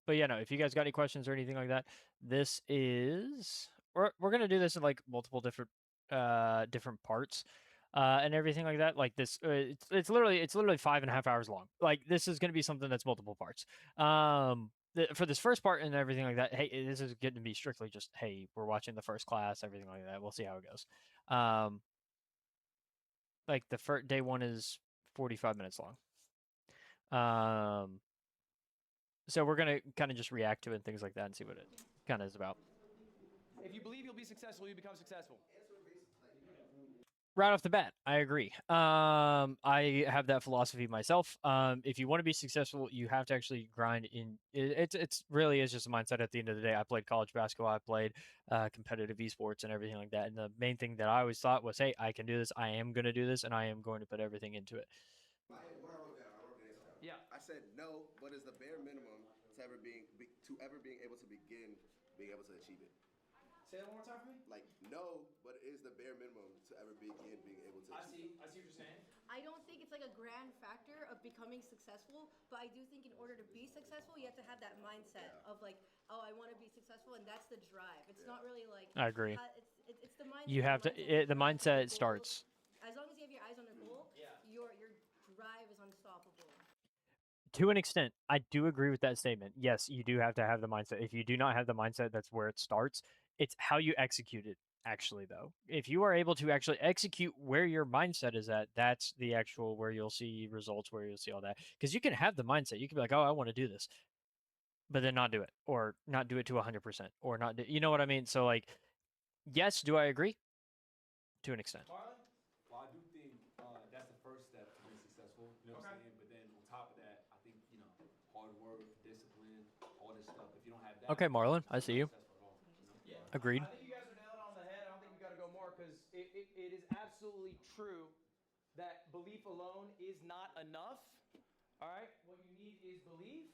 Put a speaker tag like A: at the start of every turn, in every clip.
A: But yeah, no, if you guys got any questions or anything like that, this is we're gonna do this in like multiple different parts. And everything like that. Like this, it's literally 5.5 hours long. Like this is going to be something that's multiple parts. For this first part and everything like that. Hey, this is going to be strictly just hey, we're watching the first class, everything like that. We'll see how it goes. Like the first day one is 45 minutes long. So we're gonna kind of just react to it and things like that and see what it kind of is about.
B: If you believe you'll be successful, you become successful.
A: Right off the bat, I agree. I have that philosophy myself. If you want to be successful, you have to actually grind in. It's really is just a mindset. At the end of the day, I played college basketball. I played competitive esports and everything like that. And the main thing that I always thought was, hey, I can do this. I am going to do this, and I am going to put everything into it.
C: What I wrote down, I wrote the answer down.
B: Yeah.
C: I said no, but is the bare minimum to ever being able to begin being able to achieve it.
B: Say that one more time for me.
C: Like no, but is the bare minimum to ever begin being able to achieve it.
B: I see what you're saying.
D: I don't think it's like a grand factor of becoming successful, but I do think in order to be successful, you have to have that mindset of like, oh, I want to be successful, and that's the drive. It's not really like
A: I agree.
D: It's the mindset.
A: You have to. The mindset starts.
D: As long as you have your eyes on the goal,
B: Yeah.
D: your drive is unstoppable.
A: To an extent, I do agree with that statement. Yes, you do have to have the mindset. If you do not have the mindset, that's where it starts. It's how you execute it, actually, though. If you are able to actually execute where your mindset is at, that's the actual where you'll see results, where you'll see all that. Because you can have the mindset. You can be like, oh, I want to do this, but then not do it, or not do it to 100%, or not do, you know what I mean? So, like, yes, do I agree? To an extent.
B: Marlon?
E: Well, I do think that's the first step to being successful. You know what I'm saying? But then on top of that, I think hard work, discipline, all this stuff. If you don't have that,
A: Okay, Marlon, I see you.
E: successful at all.
B: Yeah.
A: Agreed.
B: I think you guys are nailing it on the head. I don't think we got to go more because it is absolutely true that belief alone is not enough. All right? What you need is belief,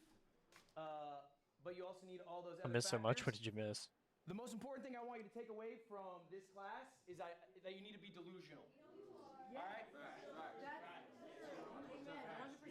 B: but you also need all those
A: I
B: other
A: missed so much. What
B: factors.
A: did you miss?
B: The most important thing I want you to take away from this class is that you need to be delusional. All right?
D: Amen.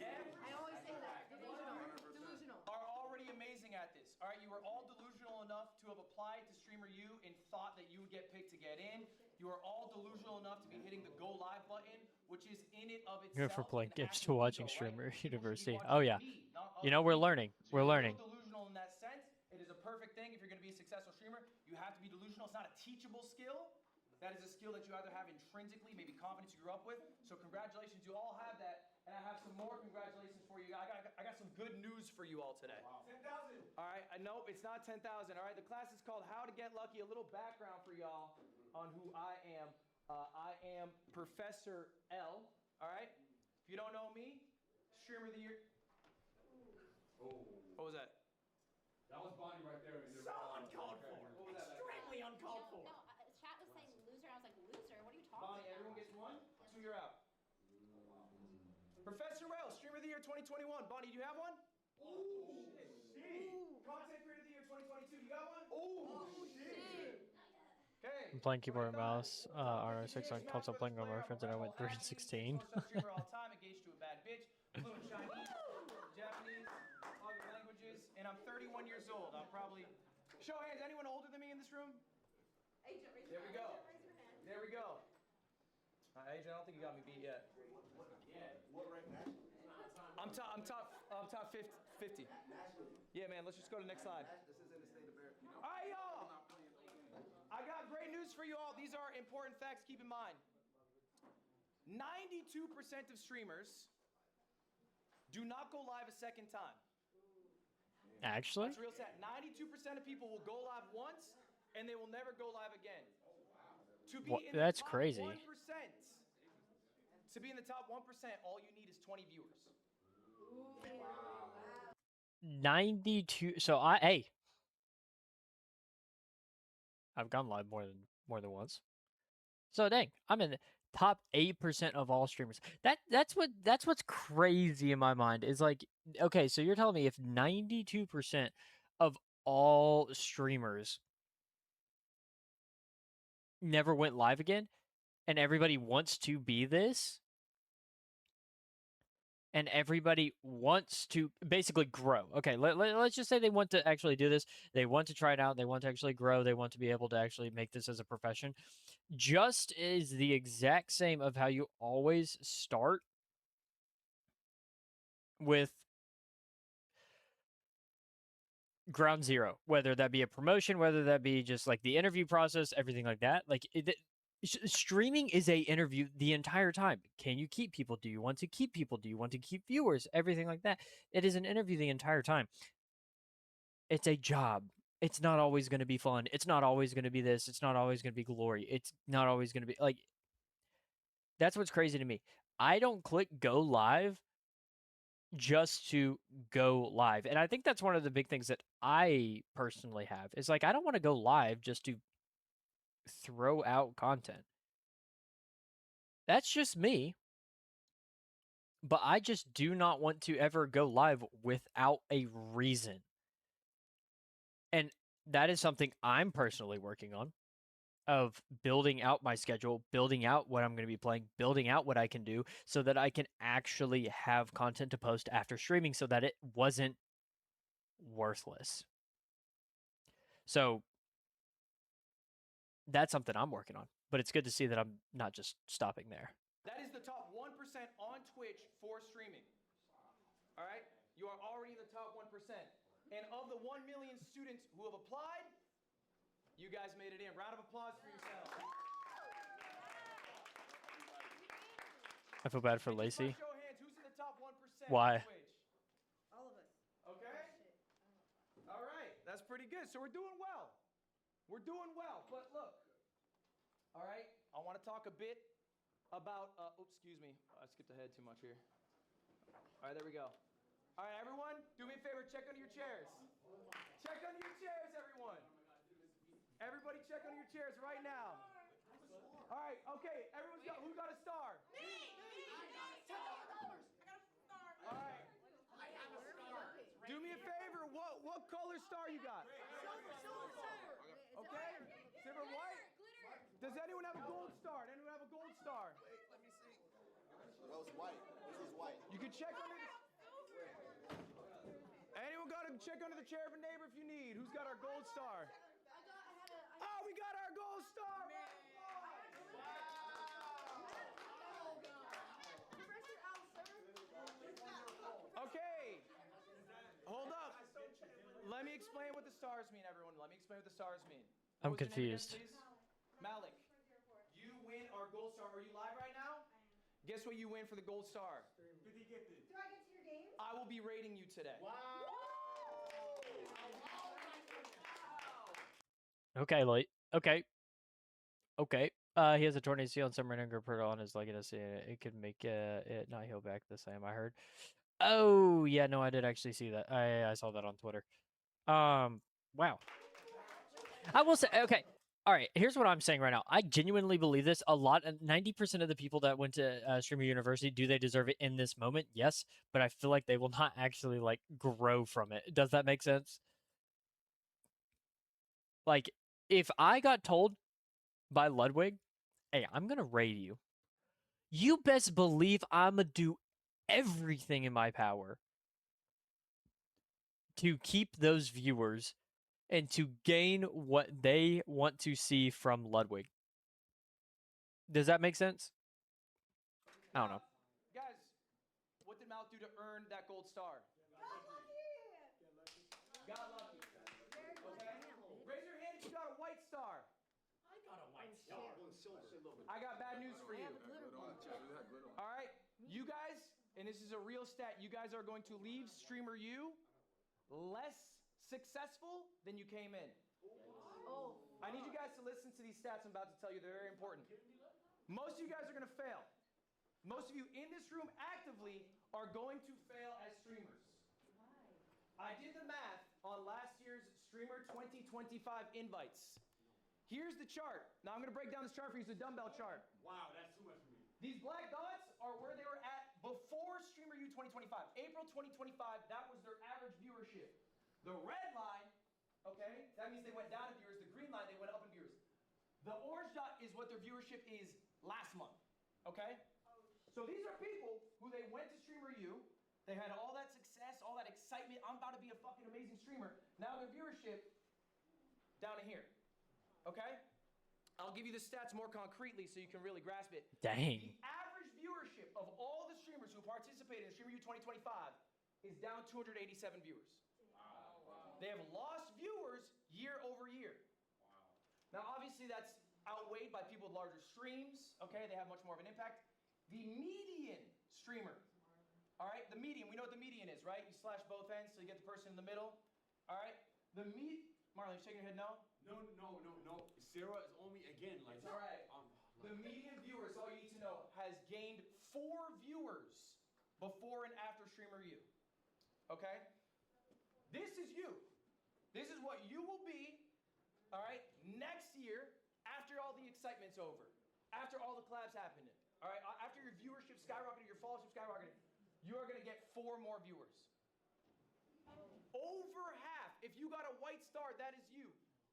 D: 100%. I always say that. Delusional.
B: Are already amazing at this. All right, you were all delusional enough to have applied to Streamer U and thought that you would get picked to get in. You are all delusional enough to be hitting the go live button, which is in it of
A: Good
B: itself.
A: for playing
B: an
A: games
B: act
A: to
B: of
A: watching
B: ego,
A: Streamer
B: right? People should
A: University.
B: be watching
A: Oh yeah.
B: me, not
A: You know,
B: other
A: we're
B: people.
A: learning.
B: So
A: We're
B: you're
A: learning.
B: real delusional in that sense. It is a perfect thing if you're going to be a successful streamer. You have to be delusional. It's not a teachable skill. That is a skill that you either have intrinsically, maybe confidence you grew up with. So congratulations, you all have that. And I have some more congratulations for you. I got some good news for you all today. Wow. 10,000. All right, I know it's not 10,000. All right, the class is called How to Get Lucky. A little background for y'all on who I am. I am Professor L. All right. If you don't know me, Streamer of the Year.
E: Oh,
B: What was that?
E: that was Bonnie right there.
B: So uncalled for. What was that? Extremely uncalled for.
F: Chat was saying loser. I was like, loser? What are you talking
B: Bonnie,
F: about?
B: everyone gets one. So you're out. Professor L, Streamer of the Year 2021. Bonnie, do you have one? Oh, shit. Content Creator of the Year 2022. You got one? Oh, shit. Okay.
A: I'm playing keyboard and mouse. R6 on console playing on my friends, and I went 3 and 16.
B: Streamer all time, engaged to a bad bitch, fluent Chinese, Japanese, other languages, and I'm 31 years old. I'm probably. Show of hands, anyone older than me in this room? There we go. There we go. Adrian, I don't think you got me beat yet.
C: What rank nationally?
B: I'm top 50. Yeah, man. Let's just go to the next slide.
C: This is in the state of America.
B: All right, y'all. I got great news for you all. These are important facts. Keep in mind. 92% of streamers do not go live a second time.
A: Actually?
B: That's real sad. 92% of people will go live once and they will never go live again. To be in
A: That's
B: the top
A: crazy.
B: 1%. To be in the top 1%, all you need is 20 viewers.
A: 92. So I've gone live more than once. So dang, I'm in the top 8% of all streamers. That's what's crazy in my mind is like, okay, so you're telling me if 92% of all streamers never went live again and everybody wants to be this, and everybody wants to basically grow. Okay, let's just say they want to actually do this. They want to try it out. They want to actually grow. They want to be able to actually make this as a profession. Just is the exact same of how you always start with ground zero, whether that be a promotion, whether that be just like the interview process, everything like that. Like streaming is a interview the entire time. Can you keep people? Do you want to keep people? Do you want to keep viewers? Everything like that. It is an interview the entire time. It's a job. It's not always going to be fun. It's not always going to be this. It's not always going to be glory. It's not always going to be like, that's what's crazy to me. I don't click go live just to go live. And I think that's one of the big things that I personally have is like, I don't want to go live just to throw out content. That's just me. But I just do not want to ever go live without a reason. And that is something I'm personally working on, of building out my schedule, building out what I'm going to be playing, building out what I can do so that I can actually have content to post after streaming so that it wasn't worthless. So that's something I'm working on, but it's good to see that I'm not just stopping there.
B: That is the top 1% on Twitch for streaming. All right? You are already in the top 1%. And of the 1 million students who have applied, you guys made it in. Round of applause for yourselves.
A: I feel bad for
B: And just by
A: Lacey.
B: show of hands, who's in the top 1%
A: Why?
B: on Twitch?
D: All of us.
B: Okay? All right. That's pretty good. So we're doing well. We're doing well. But look, all right, I want to talk a bit about, oops, excuse me. I skipped ahead too much here. All right, there we go. All right, everyone, do me a favor, check under your chairs. Check under your chairs, everyone. Everybody check under your chairs right now. All right, okay, everyone's got, who got a star?
F: Me! I got $10. I got a star.
B: All right.
F: I have a star.
B: Do me a favor, what color star you got? Okay, silver, white.
F: Glitter.
B: Does anyone have a gold star? Does anyone have a gold star?
C: Wait, let me see. That was white. This is white.
B: You can check under the... Anyone got to check under the chair of a neighbor if you need. Who's got our gold star? Oh, we got our gold star! Okay. Hold up. Let me explain what the stars mean, everyone. Let me explain what the stars mean.
A: I'm
B: What was your name
A: confused.
B: again, please? Malik. You win our gold star. Are you live right now? Guess what you win for the gold star?
F: 50
B: gifted.
F: gifted. Do I get to your games?
B: I will be rating you today.
A: Okay, like, okay. Okay. He has a tornado seal and some random per on his leg and it could make it not heal back the same, I heard. Oh, yeah, no, I did actually see that. I saw that on Twitter. Wow. I will say, okay. All right, here's what I'm saying right now. I genuinely believe this. 90% of the people that went to Streamer University, do they deserve it in this moment? Yes, but I feel like they will not actually like grow from it. Does that make sense? Like, if I got told by Ludwig, hey, I'm gonna raid you, you best believe I'm gonna do everything in my power to keep those viewers and to gain what they want to see from Ludwig. Does that make sense? I don't know.
B: Guys, what did Malik do to earn that gold star? Got lucky. Okay? Raise your hand if you got a white star.
E: I got a white star.
B: I got bad news for you. All right, you guys, and this is a real stat, you guys are going to leave Streamer U less successful than you came in.
D: Oh.
B: I need you guys to listen to these stats I'm about to tell you. They're very important. Most of you guys are going to fail. Most of you in this room actively are going to fail as streamers. I did the math on last year's Streamer 2025 invites. Here's the chart. Now I'm going to break down this chart for you. It's a dumbbell chart.
E: Wow, that's too much for me.
B: These black dots are where they were at before Streamer U 2025. April 2025, that was their average viewership. The red line, okay, that means they went down in viewers. The green line, they went up in viewers. The orange dot is what their viewership is last month, okay? So these are people who they they went to Streamer U, they had all that success, all that excitement. I'm about to be a fucking amazing streamer. Now their viewership down to here. Okay? I'll give you the stats more concretely so you can really grasp it.
A: Dang.
B: The average viewership of all the streamers who participated in Streamer U 2025 is down 287 viewers. They have lost viewers year over year. Now, obviously, that's outweighed by people with larger streams. Okay, they have much more of an impact. The median streamer, all right, the median, we know what the median is, right? You slash both ends so you get the person in the middle. All right, Marlon, you shaking your head no?
E: No. Sarah is only, again, like.
B: It's all right. The median viewer, is all you need to know, has gained 4 viewers before and after Streamer U. Okay? This is you. This is what you will be, all right, next year after all the excitement's over, after all the collabs happening, all right, after your viewership skyrocketed, your followership skyrocketed, you are going to get 4 more viewers. Over half, if you got a white star, that is you.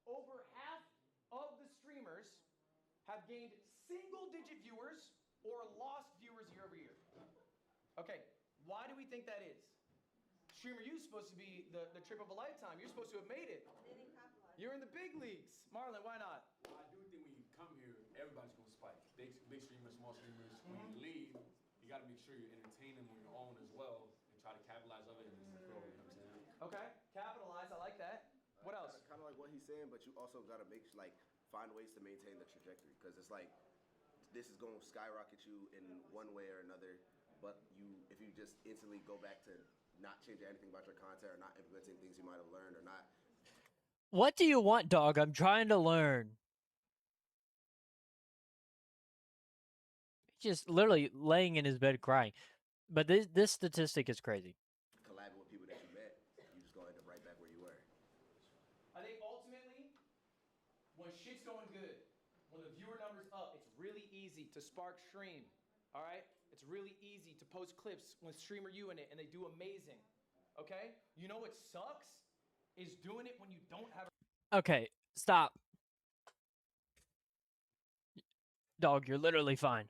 B: Over half of the streamers have gained single-digit viewers or lost viewers year over year. Okay, why do we think that is? Streamer U is supposed to be the trip of a lifetime. You're supposed to have made it.
D: They didn't capitalize.
B: You're in the big leagues. Marlon, why not?
E: Well, I do think when you come here, everybody's gonna spike. Big streamers, small streamers. When you leave, you gotta make sure you entertain them on your own as well and try to capitalize of it and just grow. You know what I'm saying?
B: Okay, capitalize. I like that. What else?
C: Kind of like what he's saying, but you also gotta find ways to maintain the trajectory, because it's like this is gonna skyrocket you in one way or another. But if you just instantly go back to not changing anything about your content or not implementing things you might have learned or not.
A: What do you want, dog? I'm trying to learn. Just literally laying in his bed crying. But this statistic is crazy.
C: Collabing with people that you met, you just gonna end up right back where you were.
B: I think ultimately, when shit's going good, when the viewer number's up, it's really easy to spark stream. All right? It's really easy to post clips with Streamer U in it, and they do amazing. Okay? You know what sucks? Is doing it when you don't have.
A: Okay, stop. Dog, you're literally fine.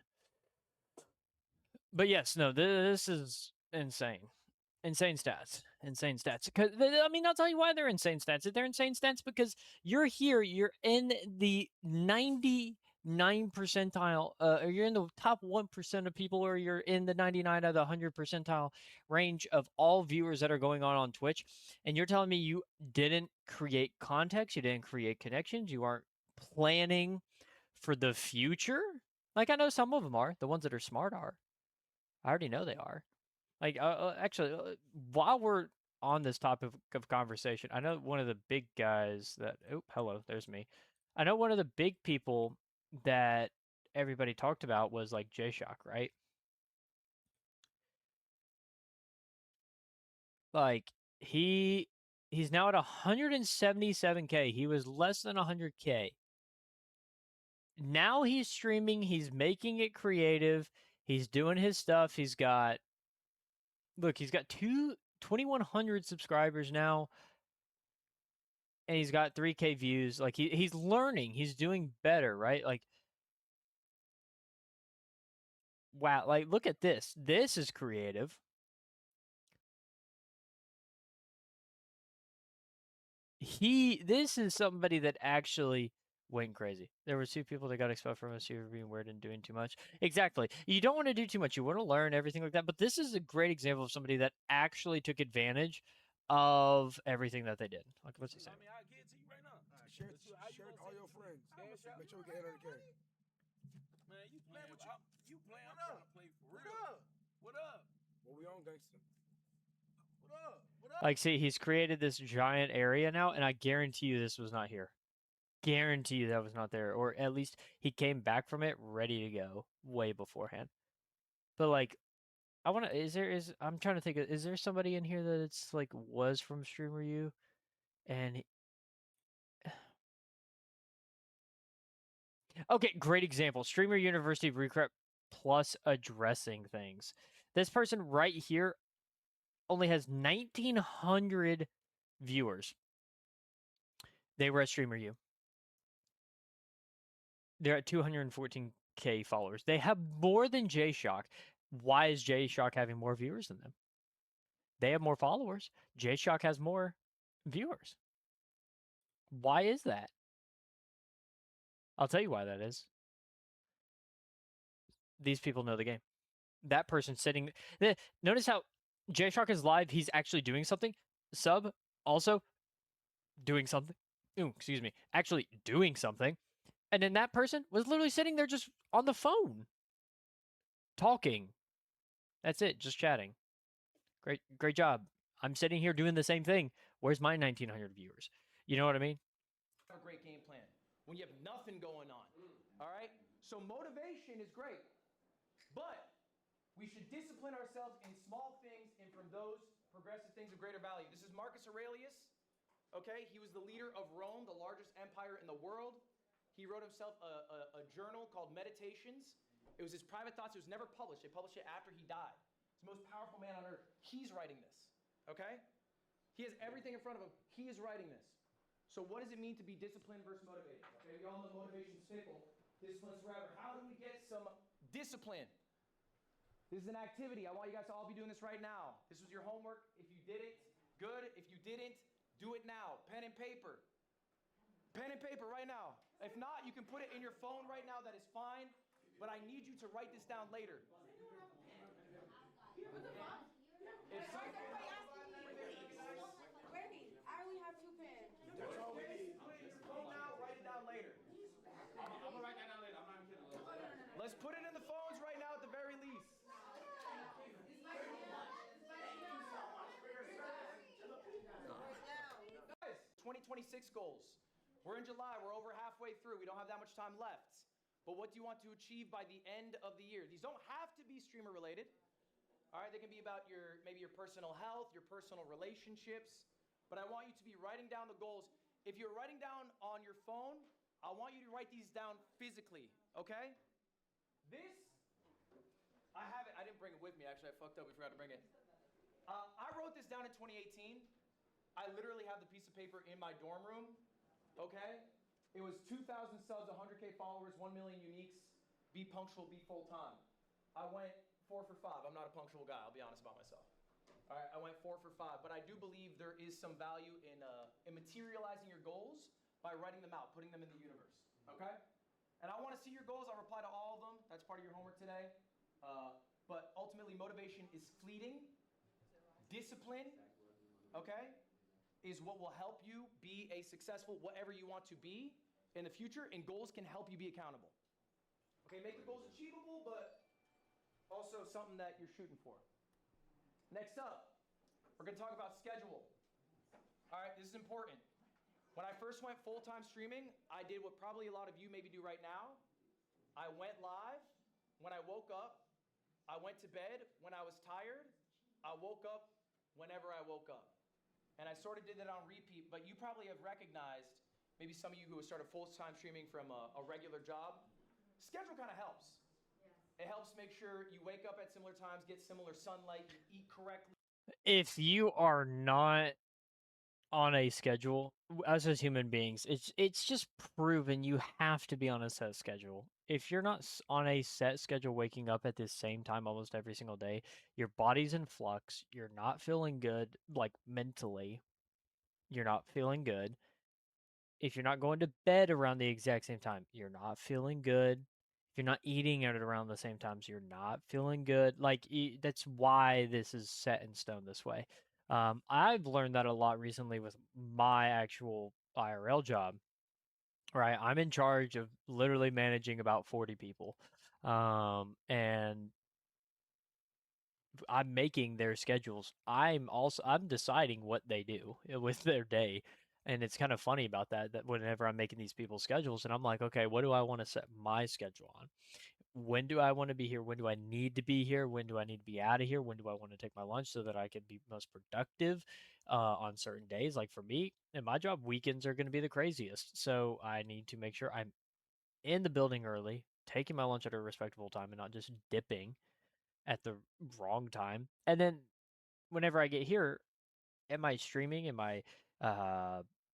A: But yes, no, this is insane. Insane stats. Insane stats. Because I mean, I'll tell you why they're insane stats. They're insane stats because you're here, you're in the 99 percentile, or you're in the top 1% of people, or you're in the 99 out of the 100 percentile range of all viewers that are going on Twitch. And you're telling me you didn't create context, you didn't create connections, you aren't planning for the future? Like, I know some of them are. The ones that are smart are. I already know they are. Like, actually, while we're on this topic of conversation, I know one of the big guys that... Oh, hello, there's me. I know one of the big people that everybody talked about was, like, J-Shock, right? Like, he's now at 177K. He was less than 100K. Now he's streaming. He's making it creative. He's doing his stuff. He's got... Look, he's got 2,100 subscribers now. And he's got 3K views. Like, he's learning. He's doing better, right? Like, wow. Like, look at this. This is creative. This is somebody that actually went crazy. There were 2 people that got expelled from us who were being weird and doing too much. Exactly. You don't want to do too much. You want to learn everything like that. But this is a great example of somebody that actually took advantage of everything that they did. Like, what's he saying?
G: I mean, I'll get it to you right now. Share it to all your friends. Make sure we get 800K. Man, you playing with you playing. I'm trying to play for real. What up? Well, we on gangster. What up?
A: Like, see, he's created this giant area now, and I guarantee you this was not here. Guarantee you that was not there. Or at least he came back from it ready to go way beforehand. But, like, I want to... I'm trying to think is there somebody in here that it's, like, was from Streamer U? And... Okay, great example. Streamer University Recrep plus addressing things. This person right here only has 1,900 viewers. They were at Streamer U. They're at 214K followers. They have more than J-Shock. Why is J Shock having more viewers than them? They have more followers. J Shock has more viewers. Why is that? I'll tell you why that is. These people know the game. That person sitting. Notice how J Shock is live. He's actually doing something. Sub also doing something. Ooh, excuse me. Actually doing something. And then that person was literally sitting there just on the phone, talking. That's it, just chatting. Great job. I'm sitting here doing the same thing. Where's my 1,900 viewers? You know what I mean?
B: Have a great game plan when you have nothing going on. All right? So motivation is great. But we should discipline ourselves in small things and from those progressive things of greater value. This is Marcus Aurelius. Okay? He was the leader of Rome, the largest empire in the world. He wrote himself a journal called Meditations. It was his private thoughts. It was never published. They published it after he died. He's the most powerful man on earth. He's writing this. Okay? He has everything in front of him. He is writing this. So what does it mean to be disciplined versus motivated? Okay, we all know motivation's fickle. Discipline's forever. How do we get some discipline? This is an activity. I want you guys to all be doing this right now. This was your homework. If you did it, good. If you didn't, do it now. Pen and paper. Pen and paper right now. If not, you can put it in your phone right now. That is fine. But I need you to write this down later. If some,
F: Wait, I only have 2 pens.
B: That's all we need. Put it in your phone now, write it down later.
E: I'm gonna write that down later. I'm not even kidding.
B: Let's put it in the phones right now at the very least. Guys, 2026 goals. We're in July. We're over halfway through. We don't have that much time left. But what do you want to achieve by the end of the year? These don't have to be streamer related. All right, they can be about maybe your personal health, your personal relationships. But I want you to be writing down the goals. If you're writing down on your phone, I want you to write these down physically, okay? This, I have it. I didn't bring it with me, actually. I fucked up. We forgot to bring it. I wrote this down in 2018. I literally have the piece of paper in my dorm room, okay? It was 2,000 subs, 100K followers, 1 million uniques. Be punctual, be full time. I went 4 for 5. I'm not a punctual guy. I'll be honest about myself. All right, I went 4 for 5, but I do believe there is some value in materializing your goals by writing them out, putting them in the universe. Okay? And I want to see your goals. I'll reply to all of them. That's part of your homework today. But ultimately, motivation is fleeting. Discipline, okay, is what will help you be a successful whatever you want to be in the future, and goals can help you be accountable. Okay, make the goals achievable, but also something that you're shooting for. Next up, we're going to talk about schedule. All right, this is important. When I first went full-time streaming, I did what probably a lot of you maybe do right now. I went live. When I woke up, I went to bed. When I was tired, I woke up whenever I woke up. And I sort of did that on repeat, but you probably have recognized, maybe some of you who have started full-time streaming from a regular job, schedule kind of helps. It helps make sure you wake up at similar times, get similar sunlight, you eat correctly.
A: If you are not on a schedule, us as human beings, it's just proven you have to be on a set schedule. If you're not on a set schedule, waking up at the same time almost every single day, your body's in flux. You're not feeling good, like mentally. You're not feeling good. If you're not going to bed around the exact same time, you're not feeling good. If you're not eating at around the same times, you're not feeling good. Like that's why this is set in stone this way. I've learned that a lot recently with my actual IRL job. Right, I'm in charge of literally managing about 40 people, and I'm making their schedules. I'm deciding what they do with their day. And it's kind of funny about that whenever I'm making these people's schedules and I'm like, okay, what do I want to set my schedule on? When do I want to be here? When do I need to be here? When do I need to be out of here? When do I want to take my lunch so that I can be most productive on certain days? Like for me, in my job, weekends are going to be the craziest. So I need to make sure I'm in the building early, taking my lunch at a respectable time and not just dipping at the wrong time. And then whenever I get here, am I streaming? Am I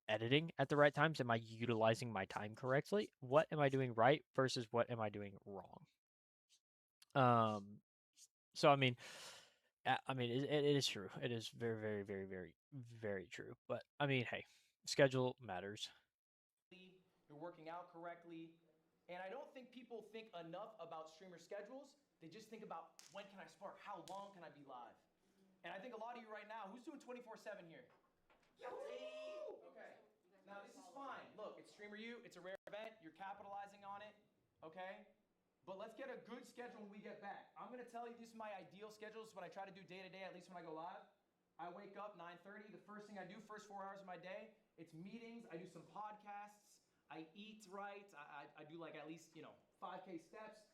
A: editing at the right times? Am I utilizing my time correctly? What am I doing right versus what am I doing wrong? Um, So I mean, it is true. It is very, very, very, very, very true. But I mean, hey, schedule matters.
B: You're working out correctly. And I don't think people think enough about streamer schedules. They just think about when can I spark? How long can I be live? And I think a lot of you right now, who's doing 24/7 here? Okay. Now this is fine. Look, it's Streamer U. It's a rare event. You're capitalizing on it. Okay. But let's get a good schedule when we get back. I'm gonna tell you this is my ideal schedule. This is what I try to do day to day, at least when I go live. I wake up 9:30. The first thing I do, first 4 hours of my day, it's meetings. I do some podcasts. I eat right. I do like at least 5K steps.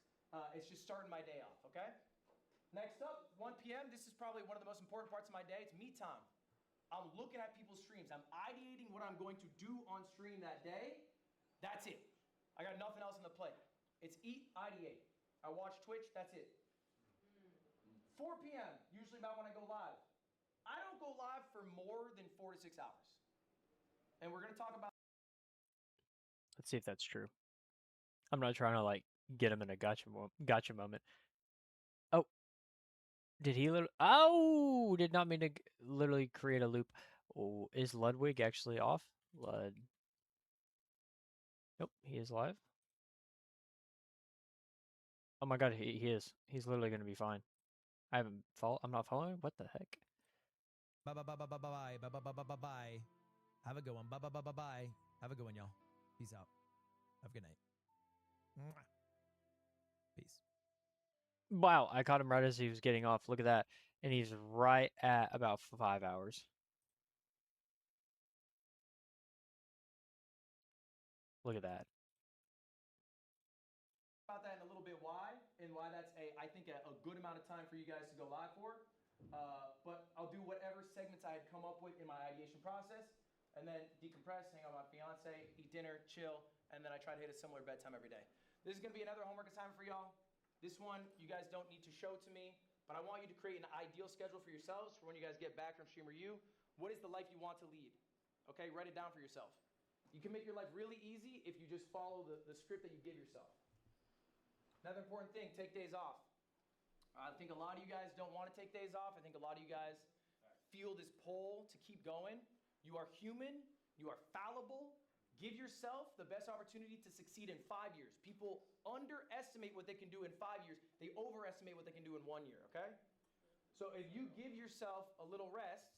B: It's just starting my day off. Okay. Next up, 1 p.m. This is probably one of the most important parts of my day. It's me time. I'm looking at people's streams. I'm ideating what I'm going to do on stream that day. That's it. I got nothing else on the plate. It's eat, ideate. I watch Twitch, that's it. 4 p.m., usually about when I go live. I don't go live for more than 4 to 6 hours. And we're going to talk about.
A: Let's see if that's true. I'm not trying to like get him in a gotcha moment. Oh, did he? Oh, did not mean to literally create a loop. Oh, is Ludwig actually off? Nope, he is live. Oh my god, he is. He's literally gonna be fine. I'm not following. What the heck?
H: Bye bye bye bye bye bye bye bye bye bye bye bye. Have a good one. Bye bye bye bye bye. Have a good one, y'all. Peace out. Have a good night. Mwah. Peace.
A: Wow, I caught him right as he was getting off. Look at that, and he's right at about 5 hours. Look at that.
B: About that in a little bit why that's I think a good amount of time for you guys to go live for. But I'll do whatever segments I had come up with in my ideation process, and then decompress, hang out with my fiance, eat dinner, chill, and then I try to hit a similar bedtime every day. This is gonna be another homework assignment for y'all. This one you guys don't need to show to me, but I want you to create an ideal schedule for yourselves for when you guys get back from Streamer U. What is the life you want to lead? Okay, write it down for yourself. You can make your life really easy if you just follow the script that you give yourself. Another important thing, take days off. I think a lot of you guys don't want to take days off. I think a lot of you guys feel this pull to keep going. You are human. You are fallible. Give yourself the best opportunity to succeed in 5 years. People underestimate what they can do in 5 years. They overestimate what they can do in 1 year, okay? So if you give yourself a little rest,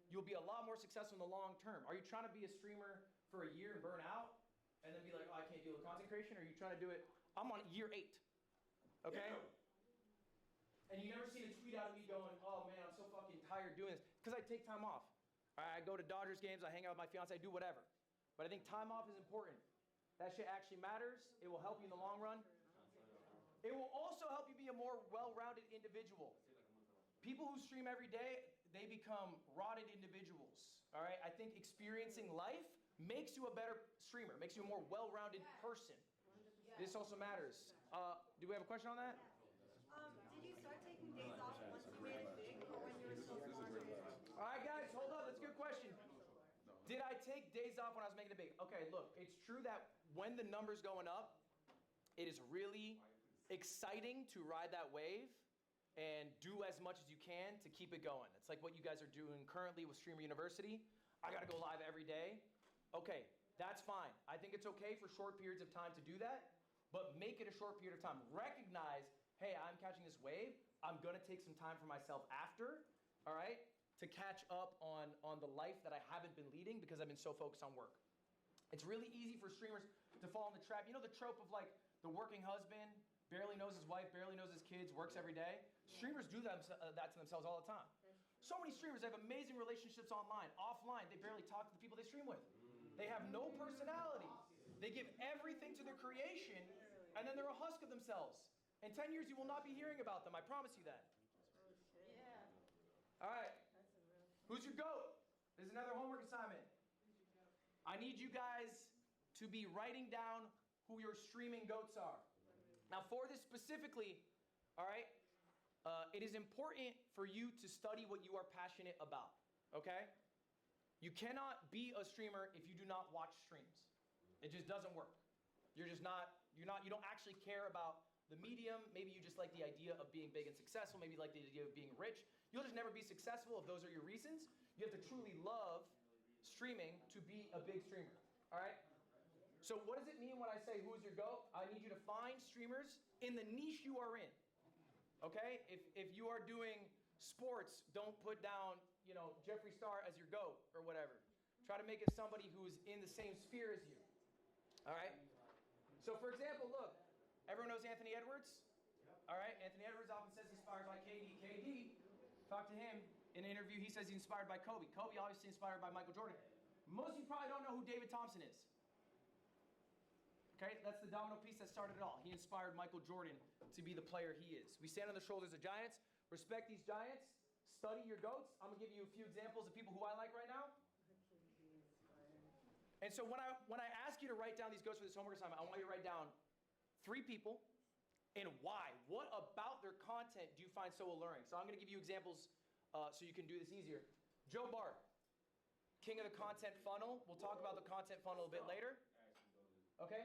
B: you'll be a lot more successful in the long term. Are you trying to be a streamer for a year and burn out and then be like, oh, I can't deal with content creation? Or are you trying to do it? I'm on year 8, okay? Yeah. And you never seen a tweet out of me going, oh man, I'm so fucking tired doing this. Because I take time off. I go to Dodgers games, I hang out with my fiance, I do whatever. But I think time off is important. That shit actually matters. It will help you in the long run. It will also help you be a more well-rounded individual. People who stream every day, they become rotted individuals, all right? I think experiencing life makes you a better streamer, makes you a more well-rounded person. This also matters. Do we have a question on that?
D: Did you start taking days off once you made it big, or when you were still small?
B: All right, guys, hold up. That's a good question. Did I take days off when I was making it big? Okay, look, it's true that when the number's going up, it is really exciting to ride that wave and do as much as you can to keep it going. It's like what you guys are doing currently with Streamer University. I gotta go live every day. Okay, that's fine. I think it's okay for short periods of time to do that, but make it a short period of time. Recognize, hey, I'm catching this wave. I'm gonna take some time for myself after, all right, to catch up on the life that I haven't been leading because I've been so focused on work. It's really easy for streamers to fall in the trap. You know the trope of like the working husband, barely knows his wife, barely knows his kids, works every day? Streamers do that to themselves all the time. So many streamers have amazing relationships online. Offline, they barely talk to the people they stream with. They have no personality. They give everything to their creation, and then they're a husk of themselves. In 10 years, you will not be hearing about them. I promise you that. All right. Who's your GOAT? There's another homework assignment. I need you guys to be writing down who your streaming GOATs are. Now, for this specifically, all right, it is important for you to study what you are passionate about, okay? You cannot be a streamer if you do not watch streams. It just doesn't work. You don't actually care about the the medium, maybe you just like the idea of being big and successful, maybe you like the idea of being rich. You'll just never be successful if those are your reasons. You have to truly love streaming to be a big streamer, all right? So what does it mean when I say who is your GOAT? I need you to find streamers in the niche you are in, okay? If you are doing sports, don't put down, Jeffree Star as your GOAT or whatever. Try to make it somebody who's in the same sphere as you, all right? So for example, look, everyone knows Anthony Edwards? All right, Anthony Edwards often says he's inspired by KD. KD, talk to him in an interview, he says he's inspired by Kobe. Kobe obviously inspired by Michael Jordan. Most of you probably don't know who David Thompson is. Okay, that's the domino piece that started it all. He inspired Michael Jordan to be the player he is. We stand on the shoulders of giants, respect these giants, study your GOATs. I'm gonna give you a few examples of people who I like right now. And so when I ask you to write down these GOATs for this homework assignment, I want you to write down 3 people and why. What about their content do you find so alluring? So I'm going to give you examples so you can do this easier. Joe Bart, king of the content funnel. We'll talk about the content funnel a bit later. Okay?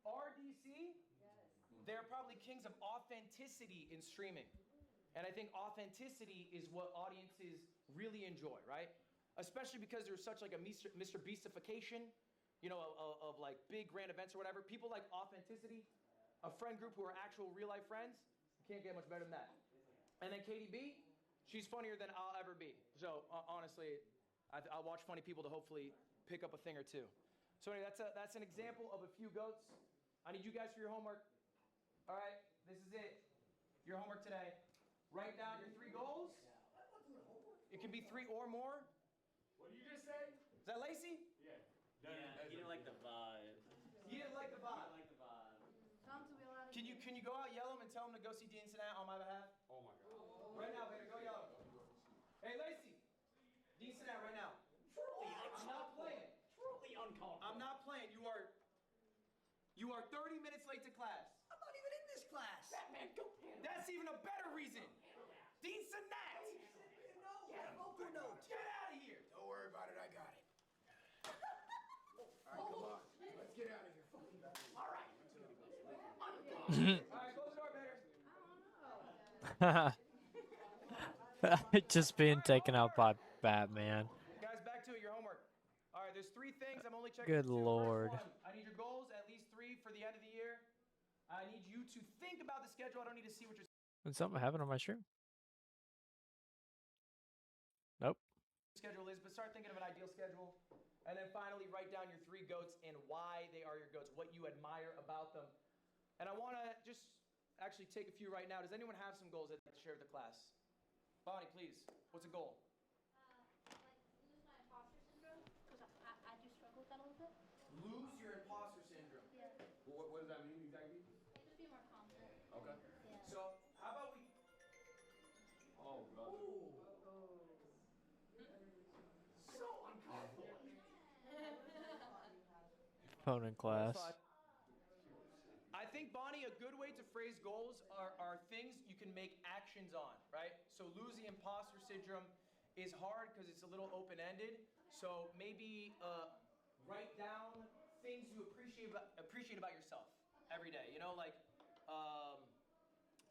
B: RDC, they're probably kings of authenticity in streaming. And I think authenticity is what audiences really enjoy, right? Especially because there's such like a Mr. Beastification, of like big grand events or whatever. People like authenticity. A friend group who are actual real life friends. Can't get much better than that. And then KDB, she's funnier than I'll ever be. So honestly, I'll watch funny people to hopefully pick up a thing or two. So anyway, that's an example of a few GOATs. I need you guys for your homework. All right, this is it. Your homework today. Write down your 3 goals. It can be 3 or more.
E: What did you just say?
B: Is that Lacey?
E: Yeah.
I: He didn't like the vibe.
B: He didn't like the vibe.
D: Tom, to be allowed to
B: Can you go out, yell him, and tell him to go see Dean Sinat on my behalf?
E: Oh my God.
B: Right now, Vader, go yell him. Hey, Lacey, Dean Sinat right now. I'm not playing.
I: Truly uncalled.
B: I'm not playing. You are 30 minutes late to class.
I: I'm not even in this class. Batman, go handle
B: That's even a better reason. Dean Sinat.
I: Yeah, vocal note.
B: Get out of here.
G: Don't worry about it, I got it. All right, come on. Let's get out of here.
I: All right.
B: All right, close the door, Vader.
A: Just being taken out by Batman.
B: Guys, back to it, your homework. All right, there's 3 things I'm only checking.
A: Good
B: for 2.
A: Lord.
B: First one, I need your goals, at least 3 for the end of the year. I need you to think about the schedule. I don't need to see what your
A: Did something happen on my stream? Nope.
B: schedule is, but start thinking of an ideal schedule. And then finally, write down your 3 GOATs and why they are your GOATs, what you admire about them. And I want to just actually take a few right now. Does anyone have some goals they'd like to share with the class? Bonnie, please. What's a goal?
F: Like lose my imposter syndrome because I do struggle with that a little bit.
B: Lose your imposter syndrome.
F: Yeah.
E: What does that mean exactly?
F: Like just be more confident.
E: Okay.
F: Yeah.
B: So how about we...
E: Oh, brother.
I: So uncalled for.
A: Opponent class.
B: I think, Bonnie, a good way to phrase goals are things you can make actions on, right? So losing imposter syndrome is hard because it's a little open-ended. So maybe write down things you appreciate about yourself every day. Like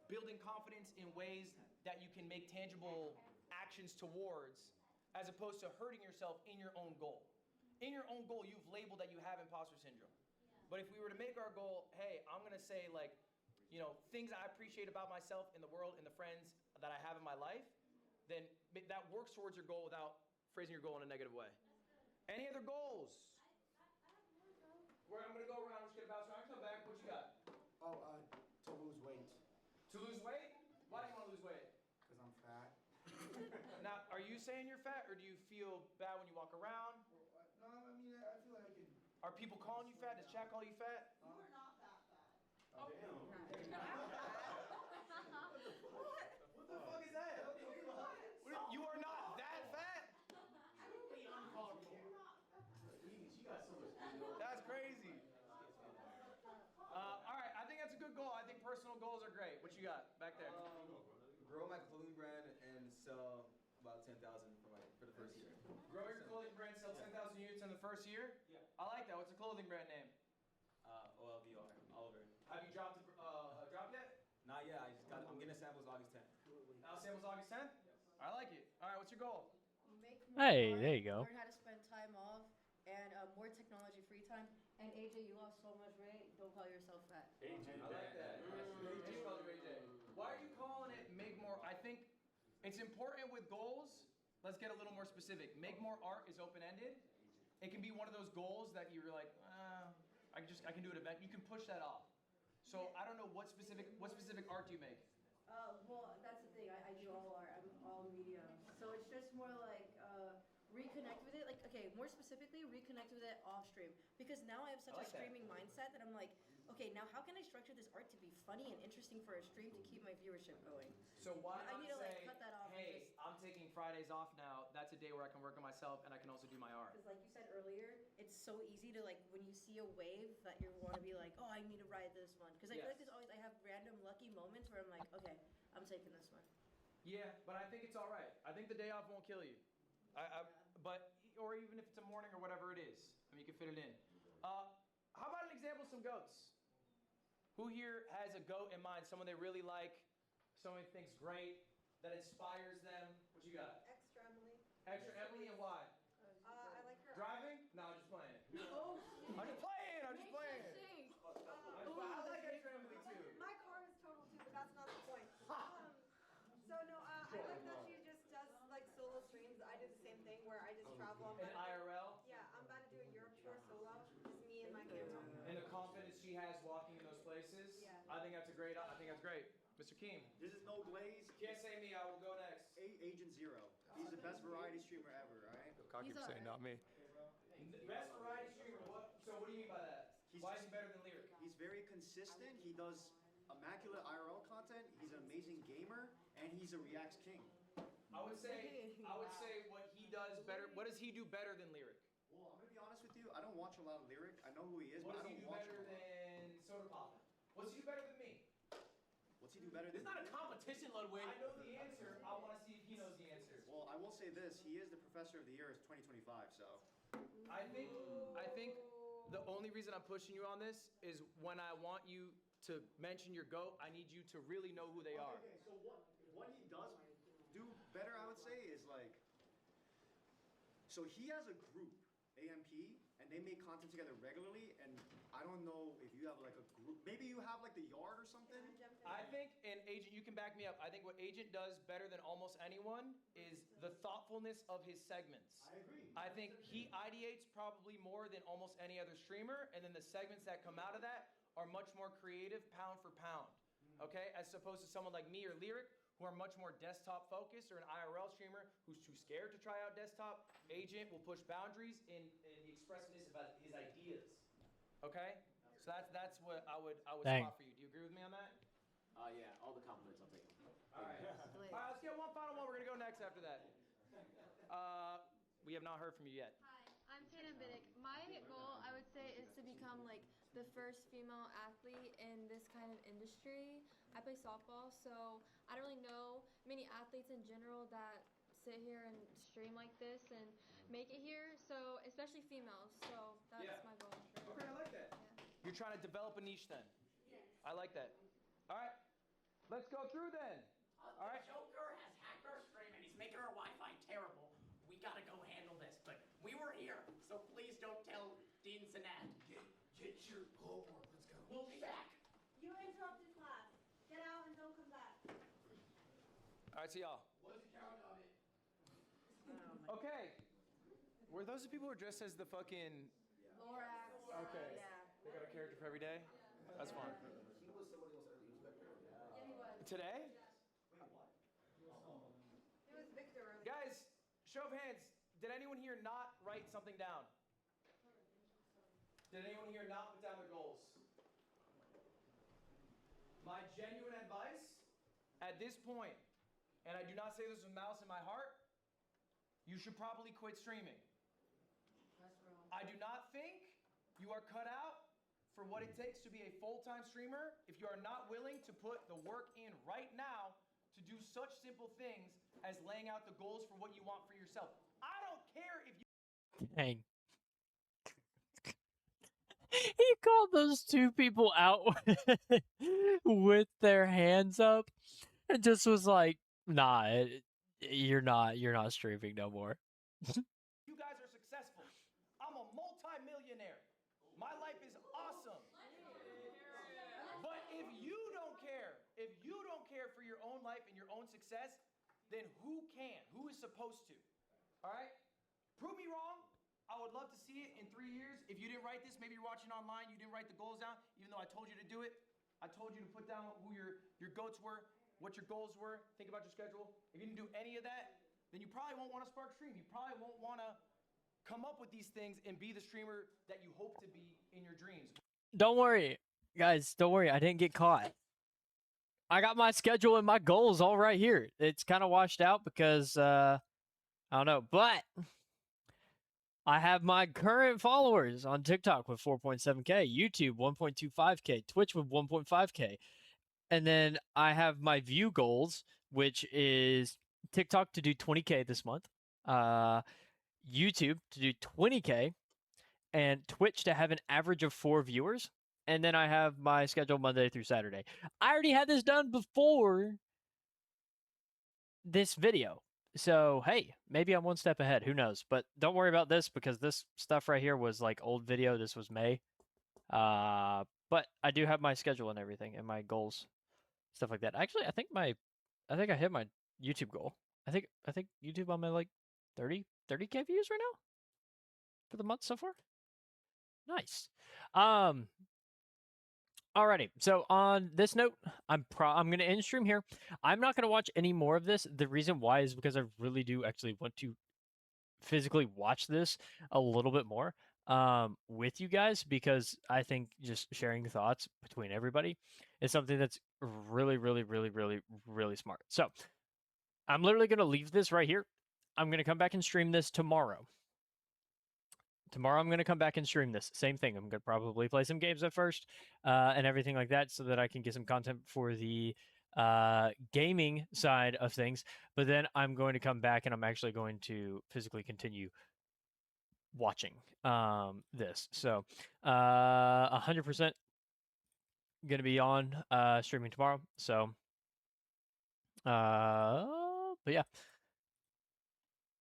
B: building confidence in ways that you can make tangible actions towards, as opposed to hurting yourself in your own goal. In your own goal, you've labeled that you have imposter syndrome. But if we were to make our goal, hey, I'm going to say things I appreciate about myself in the world and the friends that I have in my life, then that works towards your goal without phrasing your goal in a negative way. Any other goals? I'm going to go around. I'm just going to bounce around. Come back. What you got?
G: To lose weight.
B: To lose weight? Why do you want to lose weight?
G: Because I'm fat.
B: Now, are you saying you're fat, or do you feel bad when you walk around?
G: No, I mean, I feel like I can...
B: Are people calling you fat? Does chat call you fat?
G: Oh, damn.
B: What the fuck is that? You are not that fat?
I: Truly uncalled for.
B: That's crazy. All right, I think that's a good goal. I think personal goals are great. What you got back there?
J: Grow my clothing brand and sell about 10,000 for the first year.
B: Grow your clothing brand, sell 10,000 units in the first year?
J: Yeah.
B: I like that. What's the clothing brand name?
J: OLVR, Oliver.
B: Have you dropped a drop yet? table's August 10th? I like it. All right, what's your goal?
D: Make more
A: Hey,
D: art,
A: there you go.
D: learn how to spend time off, and more technology free time. And AJ, you lost so much weight. Don't call yourself fat.
E: AJ,
B: I like that. AJ called you AJ. Why are you calling it make more? I think it's important with goals. Let's get a little more specific. Make more art is open-ended. It can be one of those goals that you're like, I can do an event. You can push that off. So I don't know what specific art do you make?
D: Well, that's the thing. I do all art. I'm all medium. So it's just more like reconnect with it. Like, okay, more specifically, reconnect with it off stream. Because now I have such
B: I
D: a
B: like that.
D: streaming mindset that I'm like, okay, now how can I structure this art to be funny and interesting for a stream to keep my viewership going?
B: So why
D: I
B: not
D: need to
B: say,
D: like cut that off.
B: hey, I'm taking Fridays off now. That's a day where I can work on myself and I can also do my art.
D: Because like you said earlier, it's so easy to like when you see a wave that you want to be like, oh, I need to ride this one. Because I feel like
B: Yes.
D: there's always I have random lucky moments where I'm like, okay, I'm taking this one.
B: Yeah, but I think it's all right. I think the day off won't kill you. But or even if it's a morning or whatever it is, I mean, you can fit it in. How about an example of some goats? Who here has a goat in mind? Someone they really like, someone they think's great, that inspires them. What you got?
K: Extra Emily.
B: Extra Emily, and why?
K: I like her.
B: Driving? No, I'm just playing.
D: Oh,
B: I'm just playing. I'm just playing. I like Extra Emily too.
K: My car is total too, but that's not the point. So no, I like that she just does like solo streams. I do the same thing where I just travel.
B: In IRL?
K: Yeah, I'm about to do a Europe tour solo. Just me and my camera.
B: And the confidence she has walking in those places.
K: Yeah.
B: I think that's great. Mr. Keem.
L: This is no glaze.
B: Can't say me, I will go next.
L: Agent Zero. He's the best variety streamer ever, alright?
J: Cocky for saying not me.
B: Best variety streamer, what? So what do you mean by that? Why is he better than Lyric?
L: He's very consistent. He does immaculate IRL content. He's an amazing gamer, and he's a reacts king.
B: I would say what he does better. What does he do better than Lyric?
L: Well, I'm gonna be honest with you. I don't watch a lot of Lyric. I know who he is,
B: What
L: but
B: does
L: I
B: he
L: don't
B: do
L: watch
B: better
L: him a lot.
B: than Soda Pop? What's he do better than me?
L: What's he do better
E: It's
L: than?
E: not a competition, Ludwig.
B: I know the answer. I want to see if he knows the answer.
L: Well, I will say this. He is the professor of the year of 2025. So.
B: I think the only reason I'm pushing you on this is when I want you to mention your GOAT, I need you to really know who they are.
L: Okay, so what he does do better, I would say, is like. So he has a group, AMP, and they make content together regularly. And I don't know if you have like a group. Maybe you have like the Yard or something.
B: I think, and Agent, you can back me up. I think what Agent does better than almost anyone is the thoughtfulness of his segments.
L: I agree.
B: I think he ideates probably more than almost any other streamer, and then the segments that come out of that are much more creative, pound for pound. Okay, as opposed to someone like me or Lyric, who are much more desktop focused, or an IRL streamer who's too scared to try out desktop. Agent will push boundaries in the expressiveness about his ideas. Okay, so that's what I would
A: Dang.
B: spot for you. Do you agree with me on that?
E: Yeah, all the compliments I'll take.
B: All right. All right, let's get one final one. We're gonna go next after that. We have not heard from you yet.
M: Hi, I'm Tana Biddick. My goal, I would say, is to become like the first female athlete in this kind of industry. I play softball, so I don't really know many athletes in general that sit here and stream like this and make it here. So especially females. So that's my goal.
B: Okay, I like that.
M: Yeah.
B: You're trying to develop a niche then. I like that. All right, let's go through then. All right.
I: Joker has hacked our stream and he's making our Wi-Fi terrible. We gotta go handle this, but we were here, so please don't tell Dean Sinat. Get your homework. Let's go. We'll be back.
K: You interrupted class. Get out and don't come back.
B: All right, see y'all.
I: What's the count of it?
B: Okay. Were those the people who are dressed as the fucking?
D: Lorax.
B: Okay.
D: Yeah.
B: They got a character for every day. That's fine.
C: He was somebody else earlier.
D: Yeah, he was.
B: Today,
K: It was Victor earlier.
B: guys, show of hands. Did anyone here not write something down? Did anyone here not put down their goals? My genuine advice at this point, and I do not say this with malice in my heart, you should probably quit streaming.
D: That's wrong.
B: I do not think you are cut out for what it takes to be a full-time streamer if you are not willing to put the work in right now to do such simple things as laying out the goals for what you want for yourself. I don't care if you
A: Dang. He called those two people out with their hands up and just was like, Nah, you're not streaming no more.
B: You guys are successful. I'm a multi-millionaire. My life is awesome. But if you don't care for your own life and your own success, then who can? Who is supposed to? All right? Prove me wrong. I would love to see it in 3 years. If you didn't write this, maybe you're watching online, you didn't write the goals down, even though I told you to do it. I told you to put down who your goats were, what your goals were, think about your schedule. If you didn't do any of that, then you probably won't want to spark stream. You probably won't want to come up with these things and be the streamer that you hope to be in your dreams.
A: Don't worry, guys. Don't worry. I didn't get caught. I got my schedule and my goals all right here. It's kind of washed out because I don't know, but I have my current followers on TikTok with 4.7K, YouTube 1.25K, Twitch with 1.5K. And then I have my view goals, which is TikTok to do 20K this month, YouTube to do 20K, and Twitch to have an average of 4 viewers. And then I have my schedule Monday through Saturday. I already had this done before this video. So, hey, maybe I'm one step ahead. Who knows? But don't worry about this because this stuff right here was like old video. This was May. But I do have my schedule and everything and my goals, stuff like that. Actually, I think I hit my YouTube goal. I think YouTube on my like 30K views right now for the month so far. Nice. Alrighty. So on this note, I'm gonna end stream here. I'm not gonna watch any more of this. The reason why is because I really do actually want to physically watch this a little bit more with you guys because I think just sharing thoughts between everybody is something that's really, really, really, really, really smart. So I'm literally gonna leave this right here. I'm gonna come back and stream this tomorrow. Tomorrow I'm going to come back and stream this. Same thing. I'm going to probably play some games at first and everything like that so that I can get some content for the gaming side of things. But then I'm going to come back and I'm actually going to physically continue watching this. So 100% going to be on streaming tomorrow. So, but yeah.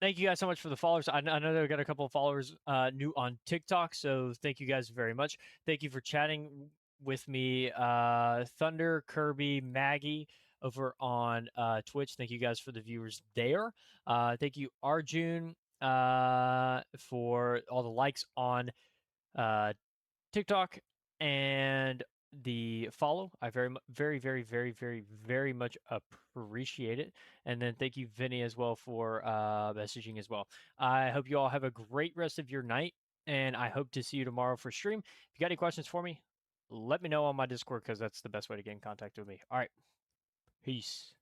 A: Thank you guys so much for the followers. I know that we got a couple of followers new on TikTok, so thank you guys very much. Thank you for chatting with me, Thunder, Kirby, Maggie over on Twitch. Thank you guys for the viewers there. Thank you, Arjun, for all the likes on TikTok and the follow. I very, very, very, very, very, very much appreciate it. And then thank you, Vinny, as well for messaging as well. I hope you all have a great rest of your night, and I hope to see you tomorrow for stream. If you got any questions for me, let me know on my Discord because that's the best way to get in contact with me. All right, peace.